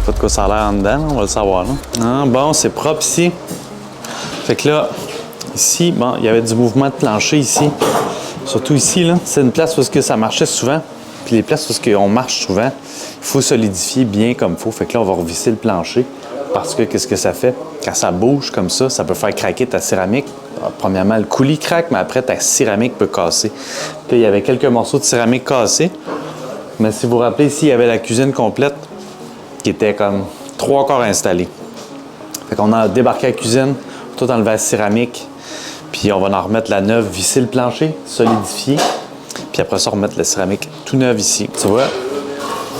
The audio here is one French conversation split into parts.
pas de quoi ça a l'air en dedans, on va le savoir. Là. Ah, bon, c'est propre ici. Fait que là, ici, bon, il y avait du mouvement de plancher ici. Surtout ici, là, c'est une place où ça marchait souvent. Puis les places où on marche souvent, il faut solidifier bien comme il faut. Fait que là, on va revisser le plancher. Parce que qu'est-ce que ça fait? Quand ça bouge comme ça peut faire craquer ta céramique. Alors, premièrement, le coulis craque, mais après, ta céramique peut casser. Puis il y avait quelques morceaux de céramique cassés. Mais si vous vous rappelez, ici, il y avait la cuisine complète qui était comme 3 quarts installée. Fait qu'on a débarqué la cuisine, tout enlevé la céramique, puis on va en remettre la neuve, visser le plancher, solidifier, puis après ça, remettre la céramique tout neuve ici. Tu vois,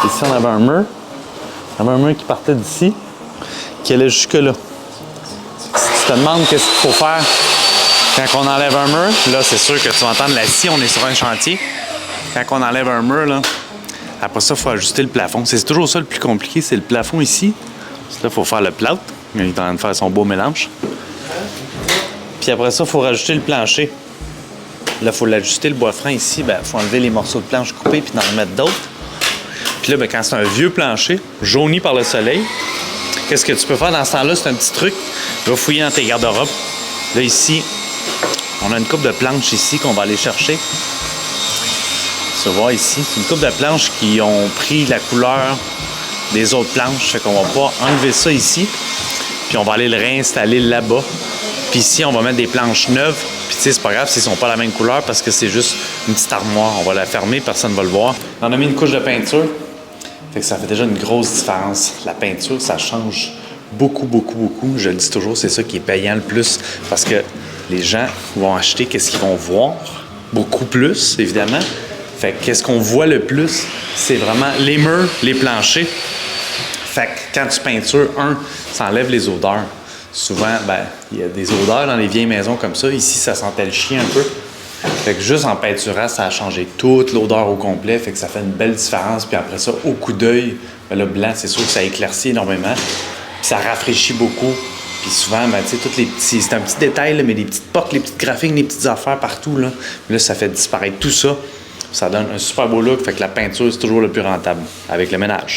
ici, on avait un mur. On avait un mur qui partait d'ici, qui allait jusque-là. Si tu te demandes qu'est-ce qu'il faut faire quand on enlève un mur, là, c'est sûr que tu vas entendre la scie, on est sur un chantier. Quand on enlève un mur, là, après ça, il faut ajuster le plafond. C'est toujours ça le plus compliqué, c'est le plafond ici. Là, il faut faire le plâtre. Il est en train de faire son beau mélange. Puis après ça, il faut rajouter le plancher. Là, il faut l'ajuster, le bois franc ici. Il faut enlever les morceaux de planche coupés puis en remettre d'autres. Puis là, quand c'est un vieux plancher, jauni par le soleil, qu'est-ce que tu peux faire dans ce temps-là? C'est un petit truc. Tu vas fouiller dans tes garde-robes. Là, ici, on a une coupe de planches ici qu'on va aller chercher. Tu vas voir ici, c'est une coupe de planches qui ont pris la couleur des autres planches. Fait qu'on va pas enlever ça ici. Puis on va aller le réinstaller là-bas. Puis ici, on va mettre des planches neuves. Puis tu sais, c'est pas grave s'ils sont pas la même couleur parce que c'est juste une petite armoire. On va la fermer, personne ne va le voir. On a mis une couche de peinture. Fait que ça fait déjà une grosse différence. La peinture, ça change beaucoup, beaucoup, beaucoup. Je le dis toujours, c'est ça qui est payant le plus. Parce que les gens vont acheter qu'est-ce qu'ils vont voir. Beaucoup plus, évidemment. Fait que qu'est-ce qu'on voit le plus, c'est vraiment les murs, les planchers. Fait que quand tu peintures, ça enlève les odeurs. Souvent, il y a des odeurs dans les vieilles maisons comme ça. Ici, ça sentait le chien un peu. Fait que juste en peinturant, ça a changé toute l'odeur au complet. Fait que ça fait une belle différence. Puis après ça, au coup d'œil, le blanc, c'est sûr que ça éclaircit énormément. Puis ça rafraîchit beaucoup. Puis souvent, tu sais, tous les petits... C'est un petit détail, là, mais les petites portes, les petites graphiques, les petites affaires partout, là, ça fait disparaître tout ça. Ça donne un super beau look. Fait que la peinture, c'est toujours le plus rentable avec le ménage.